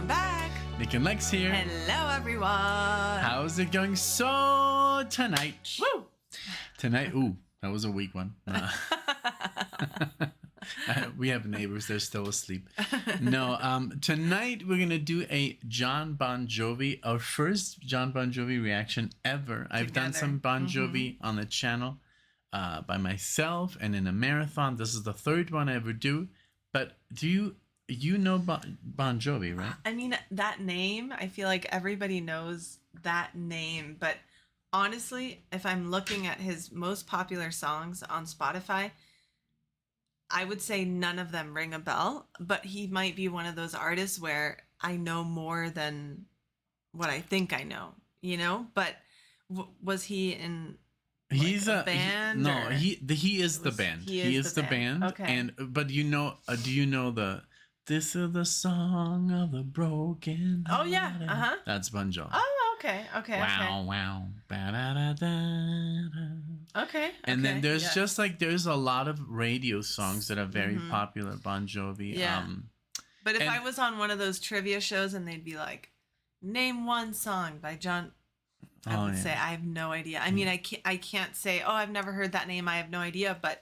welcome back. Nick and Lex here. Hello, everyone. How's it going? So tonight, Woo! ooh, that was a weak one. We have neighbors; they're still asleep. No, tonight we're gonna do a Jon Bon Jovi, our first Jon Bon Jovi reaction ever. I've done some Bon Jovi on the channel by myself and in a marathon. This is the third one I ever do. But do you know Bon Jovi, right? I mean, that name, I feel like everybody knows that name. But honestly, if I'm looking at his most popular songs on Spotify, I would say none of them ring a bell. But he might be one of those artists where I know more than what I think I know, you know? But was he in... He's a band. He is the band. He is the band. Okay. But do you know the "This is the song of the broken"? Oh yeah. Uh-huh. That's Bon Jovi. Oh, okay. Wow. Ba-da-da-da-da. Okay. And then there's just like there's a lot of radio songs that are very popular. Bon Jovi. Yeah. But if I was on one of those trivia shows and they'd be like, "Name one song by John," I would say I have no idea. I mean, I can't say, "Oh, I've never heard that name. I have no idea." But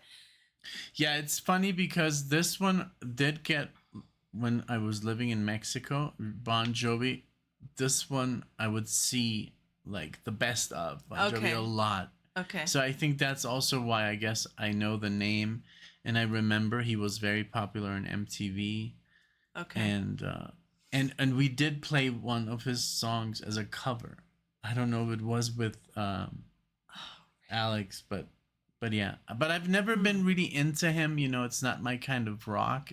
yeah, it's funny because this one did get, when I was living in Mexico, Bon Jovi. This one I would see like the best of Bon Jovi a lot. Okay. So I think that's also why I guess I know the name, and I remember he was very popular on MTV. Okay. And we did play one of his songs as a cover. I don't know if it was with Alex, but yeah. But I've never been really into him. You know, it's not my kind of rock.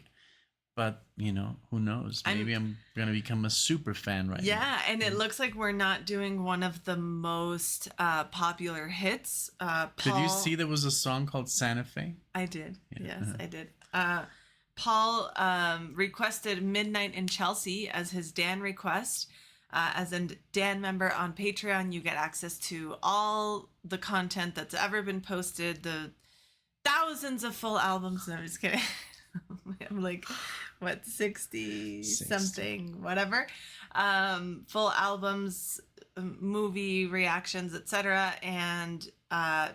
But, you know, who knows? Maybe I'm going to become a super fan now. Yeah, and it looks like we're not doing one of the most popular hits. Paul, did you see there was a song called Santa Fe? I did. Yeah. Yes, I did. Paul requested Midnight in Chelsea as his Dan request. As a Dan member on Patreon, you get access to all the content that's ever been posted, the thousands of full albums. No, I'm just kidding. I'm like, what, 60 something, whatever. Full albums, movie reactions, etc. And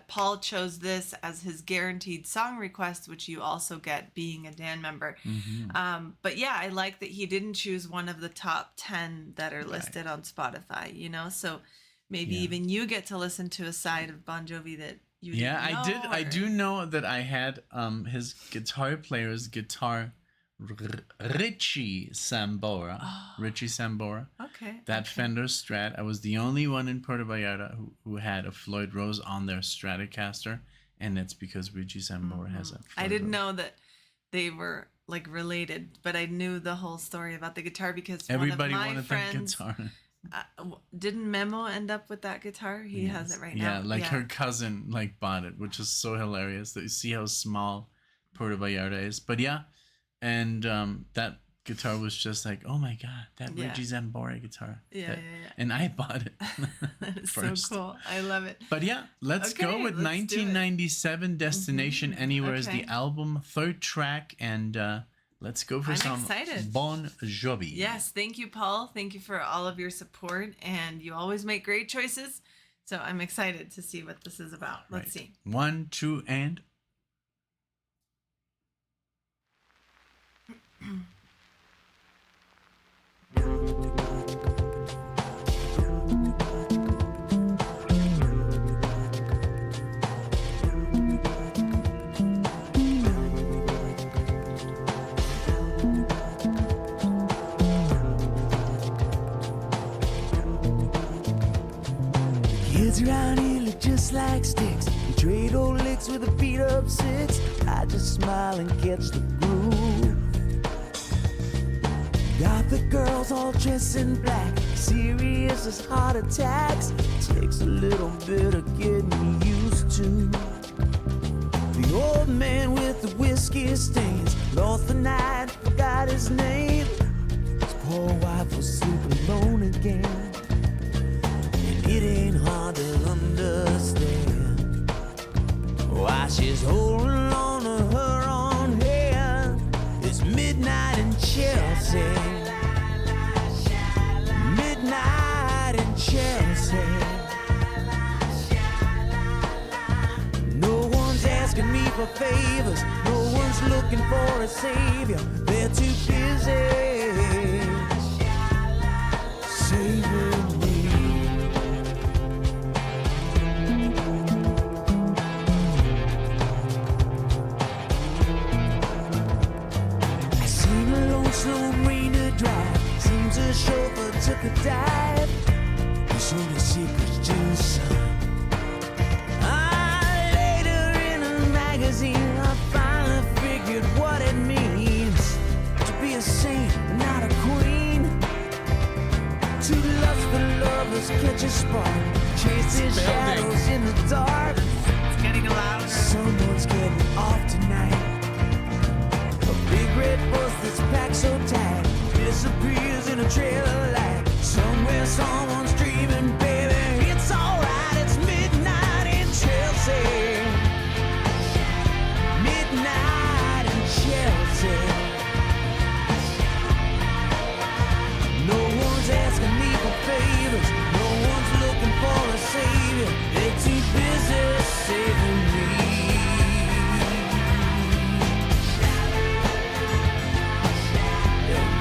Paul chose this as his guaranteed song request, which you also get being a Dan member. But yeah, I like that he didn't choose one of the top 10 that are listed on Spotify, you know? So maybe even you get to listen to a side of Bon Jovi that you didn't know. I do know that I had his guitar player's guitar, Richie Sambora. Okay. That Fender Strat. I was the only one in Puerto Vallarta who had a Floyd Rose on their Stratocaster, and it's because Richie Sambora has a Floyd I didn't Rose. know that they were like related, but I knew the whole story about the guitar because everybody one of my wanted friends, that guitar. Didn't Memo end up with that guitar? He has it right now. Yeah, like her cousin like bought it, which is so hilarious. That you see how small Puerto Vallarta is. But yeah, and that guitar was just like, oh my god, that Richie Zambora guitar. Yeah. And I bought it. That is first. so cool. I love it. But yeah, let's go with 1997 Destination Anywhere is the album, third track, and let's go for some excited. Bon Jovi. Yes, thank you, Paul. Thank you for all of your support, and you always make great choices. So I'm excited to see what this is about. Let's see. 1, 2, and... Kids around here look just like sticks. You trade old licks with a beat up six. I just smile and catch the groove. Got the girls all dressed in black, serious as heart attacks. Takes a little bit of getting used to. The old man with the whiskey stains lost the night, forgot his name. His poor wife was sleeping alone again. It ain't hard to understand why she's holding on to her own hand. It's midnight in Chelsea. favors. No one's looking for a savior. They're too busy saving me. I seen a lonesome rainer drive. Seems a chauffeur took a dive. There's only secrets to the sun. Later in a magazine, I finally figured what it means to be a saint, not a queen. Two lustful lovers catch a spark, chase their shadows in the dark. It's getting louder. Someone's getting off tonight. A big red bus that's packed so tight disappears in a trail of light. Somewhere someone's dreaming, baby. It's alright, it's midnight in Chelsea. Midnight in Chelsea. No one's asking me for favors. No one's looking for a savior. They're too busy saving me.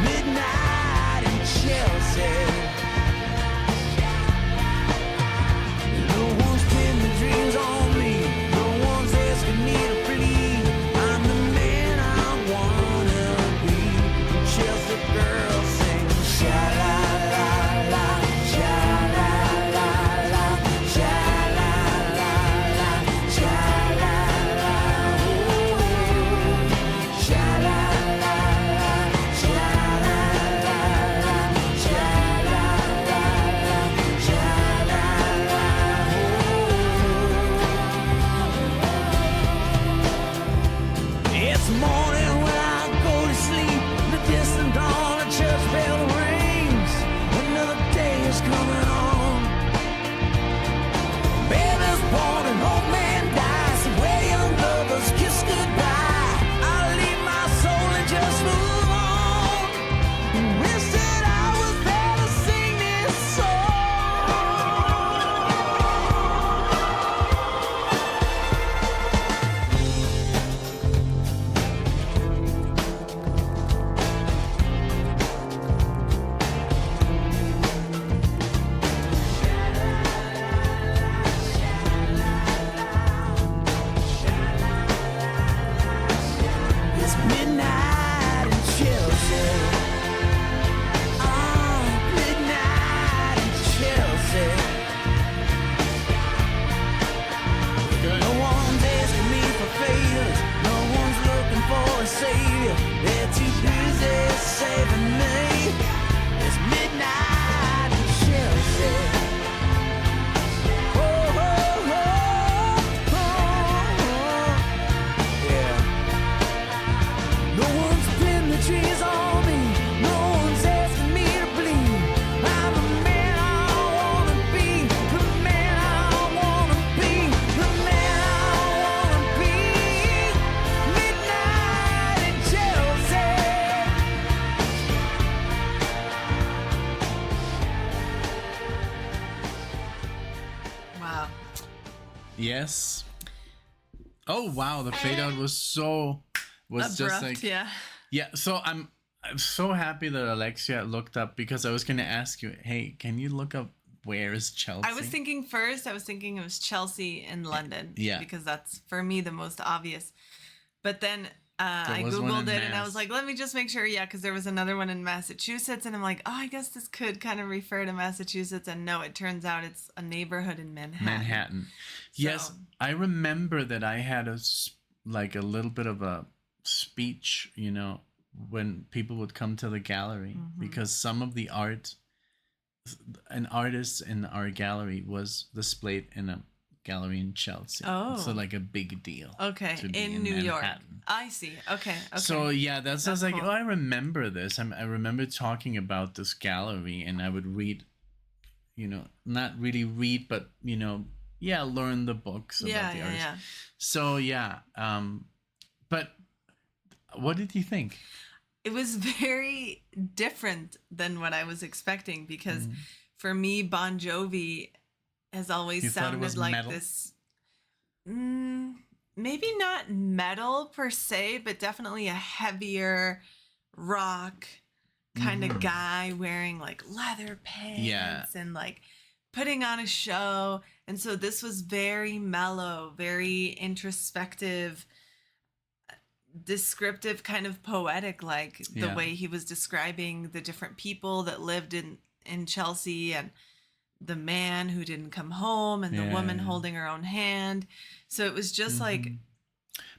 Midnight in Chelsea. No one's pinning the dreams on me. No one's asking me to plead. I'm the man I wanna be. Chelsea girls sing sha-la-la-la, sha-la-la-la, sha-la-la-la, sha-la-la, ooh, sha-la-la-la, sha-la-la-la, sha-la-la-la, sha-la-la, ooh. It's morning when I go to sleep. The distant dawn, a church bell rings. Another day is coming on. Baby's born, an old man dies. Where young lovers kiss goodbye. I'll leave my soul and just move on. Wish that I was there to sing this It's midnight in Chelsea. Midnight in Chelsea. No one's asking me for favors. No one's looking for a savior. They're too busy saving me. It's midnight in Chelsea. Oh, oh, oh, oh, yeah. No one's pinning the trees on me. No one's asking me to bleed. I'm the man I wanna be. The man I wanna be. The man I wanna be. Midnight in Chelsea. Wow. Yes. Oh wow, the fade out was Abrupt, just like yeah. yeah. So I'm so happy that Alexia looked up, because I was gonna ask you, hey, can you look up where is Chelsea? I was thinking it was Chelsea in London. Yeah. Because that's, for me, the most obvious. But then I was one Googled in it and I was Mass. like, let me just make sure. Yeah, because there was another one in Massachusetts. And I'm like, oh, I guess this could kind of refer to Massachusetts. And no, it turns out it's a neighborhood in Manhattan. Yes, So- I remember that I had a little bit of a speech, when people would come to the gallery, because some of the art, an artist in our gallery was displayed in a gallery in Chelsea. Oh. So like a big deal. Okay, to be in New York. Manhattan. I see. Okay. So yeah, I was like, cool. oh, I remember this. I remember talking about this gallery, and I would read, not really read, but learn the books about the artists. Yeah. So yeah, but what did you think? It was very different than what I was expecting, because for me, Bon Jovi has always You thought it was sounded like metal? this. maybe not metal per se, but definitely a heavier rock kind of guy wearing like leather pants and like putting on a show. And so this was very mellow, very introspective, descriptive, kind of poetic, like the way he was describing the different people that lived in Chelsea, and the man who didn't come home, and the woman holding her own hand. So it was just like...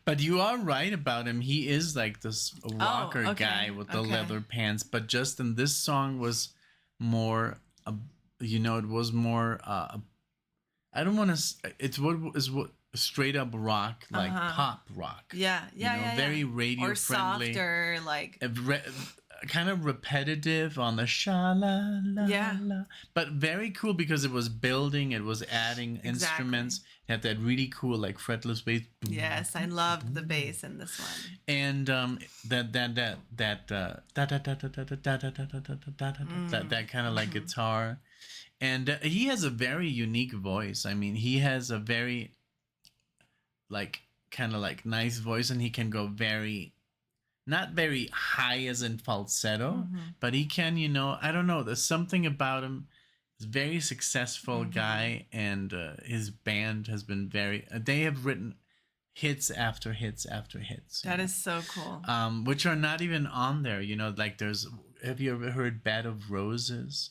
But you are right about him. He is like this rocker guy with the leather pants. But just in this song was more, it was more, I don't want to, it's what straight up rock, like pop rock. Yeah. Very radio or friendly. Softer, like... kind of repetitive on the sha-la-la-la. But very cool because it was building, it was adding instruments. It had that really cool, like, fretless bass. Yes, I loved the bass in this one. And that kind of like guitar. And he has a very unique voice. I mean, he has a very, like, kind of like nice voice, and he can go very... not very high as in falsetto, but he can, I don't know. There's something about him. He's a very successful guy, and his band has been they have written hits after hits after hits. That is so cool. Which are not even on there. Like have you ever heard Bed of Roses?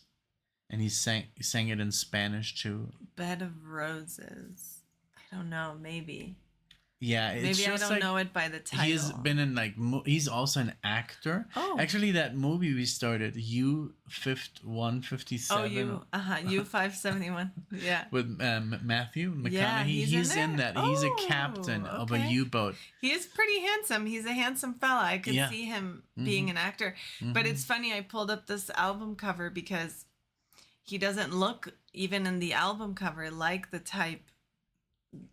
And he sang it in Spanish too. Bed of Roses. I don't know, maybe. Yeah, it's maybe just I don't know it by the title. He has been in he's also an actor. Oh, actually, that movie we started, U-157. Oh, U-571. Yeah, with Matthew McConaughey. Yeah, he's in that. He's a captain of a U-boat. He is pretty handsome. He's a handsome fella. I could see him being an actor. But it's funny. I pulled up this album cover because he doesn't look, even in the album cover, like the type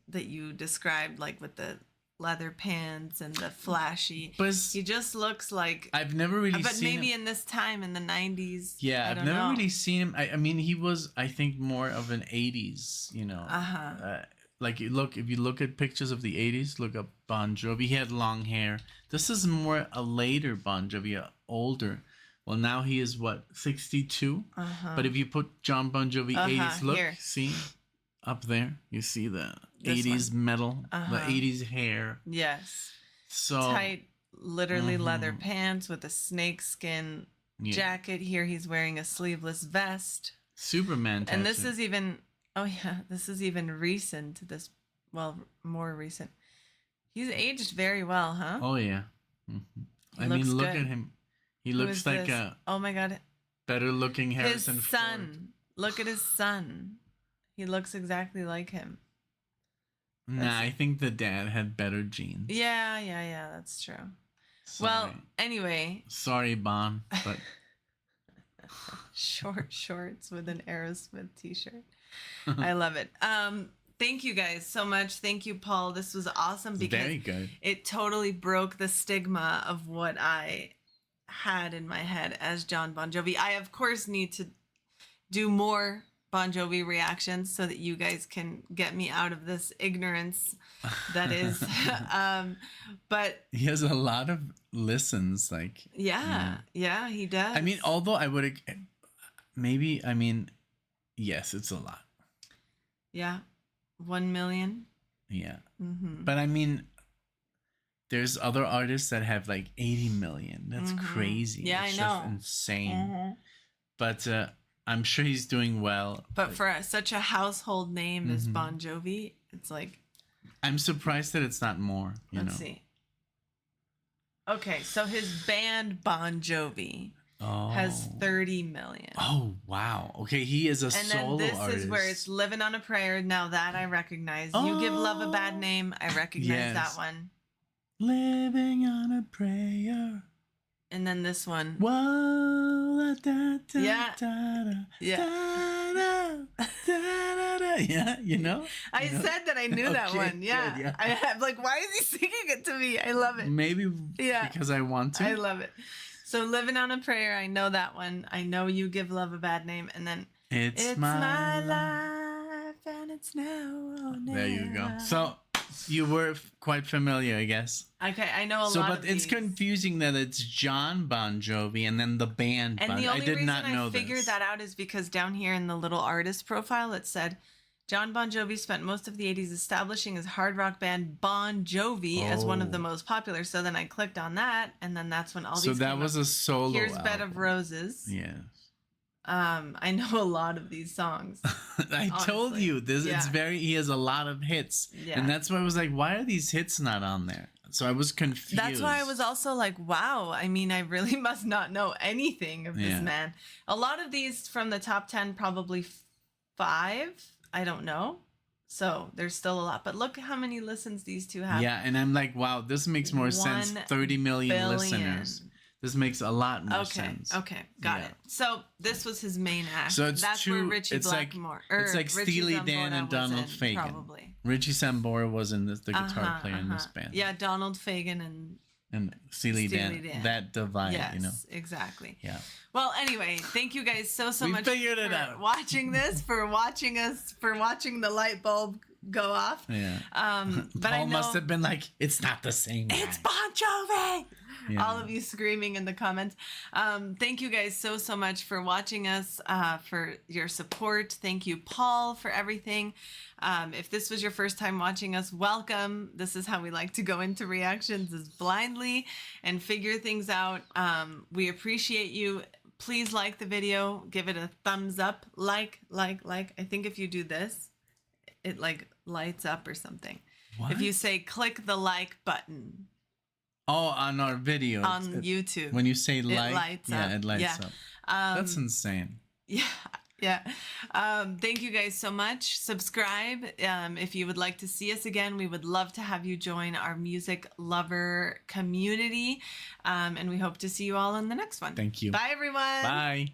that you described, like with the leather pants and the flashy. But he just looks like... I've never really seen him. But maybe in this time, in the 90s. Yeah, I've never really seen him. I mean, he was, I think, more of an 80s, like, if you look at pictures of the 80s, look up Bon Jovi. He had long hair. This is more a later Bon Jovi, older. Well, now he is, 62? But if you put Jon Bon Jovi 80s, look, see? Up there, you see the 80s metal, the 80s hair. Yes. So tight, literally leather pants with a snakeskin jacket. Here he's wearing a sleeveless vest. Superman tattoo. And this is even, this is even recent. More recent. He's aged very well, huh? Oh, yeah. I mean, look at him. He looks like oh my God. Better looking Harrison His son. Ford. Look at his son. He looks exactly like him. I think the dad had better genes. Yeah, that's true. Sorry. Well, anyway. Sorry, Bon, but... Short shorts with an Aerosmith t-shirt. I love it. Thank you guys so much. Thank you, Paul. This was awesome because very good. It totally broke the stigma of what I had in my head as Jon Bon Jovi. I, of course, need to do more Bon Jovi reactions so that you guys can get me out of this ignorance that is. But he has a lot of listens, like. Yeah, he does. I mean, although I would yes, it's a lot. Yeah, 1 million. Yeah, but I mean, there's other artists that have like 80 million. That's crazy. Yeah, it's I know. Just insane. But I'm sure he's doing well. But for such a household name as Bon Jovi, it's like... I'm surprised that it's not more, Let's see. Okay, so his band Bon Jovi has 30 million. Oh, wow. Okay, he is a solo artist. And then this is where it's Living on a Prayer. Now that I recognize. You Give Love a Bad Name. I recognize that one. Living on a Prayer. And then this one. Whoa, yeah. Yeah, you know? I said that I knew that one. Yeah. Good, yeah. I'm like, why is he singing it to me? I love it. Maybe because I want to. I love it. So Living on a Prayer, I know that one. I know You Give Love a Bad Name. And then It's my life and it's now or never. There you go. So you were quite familiar, I guess. Okay, I know a lot But of it's these. confusing that it's Jon Bon Jovi and then the band. And the only I did reason not know I figured this. that out is because down here in the little artist profile, it said Jon Bon Jovi spent most of the 80s establishing his hard rock band Bon Jovi as one of the most popular. So then I clicked on that, and then that's when all these. So that came was up. a solo. Here's album. Bed of Roses. Yes. I know a lot of these songs. I told honestly. you this. Yeah. It's he has a lot of hits, Yeah. and that's why I was like, why are these hits not on there? So I was confused. That's why I was also like, wow. I mean, I really must not know anything of this man. A lot of these from the top 10, probably 5. I don't know. So there's still a lot. But look how many listens these two have. Yeah, and I'm like, wow, this makes more sense. 30 million billion. listeners. This makes a lot more sense. Okay, got it. So this was his main act. So it's That's where Richie Blackmore. It's like Richie Steely Zambora Dan and was Donald in, Fagen. Probably. Richie Sambora was in the guitar player in this band. Yeah, Donald Fagen and Steely Dan. That divide, yes, you know. Exactly. Yeah. Well, anyway, thank you guys so We much figured it for out. watching this, for watching us, for watching the light bulb go off. Yeah. But Paul I know must have been like, it's not the same guy. it's Bon Jovi. Yeah. All of you screaming in the comments. Thank you guys so much for watching us, for your support. Thank you, Paul, for everything. If this was your first time watching us, welcome. This is how we like to go into reactions, is blindly and figure things out. We appreciate you. Please like the video. Give it a thumbs up. Like. I think if you do this, it like lights up or something. What? If you say click the like button. Oh, on our video. On YouTube. When you say like, lights yeah, up. it lights Yeah. up. That's insane. Yeah. Thank you guys so much. Subscribe if you would like to see us again. We would love to have you join our music lover community. And we hope to see you all in the next one. Thank you. Bye, everyone. Bye.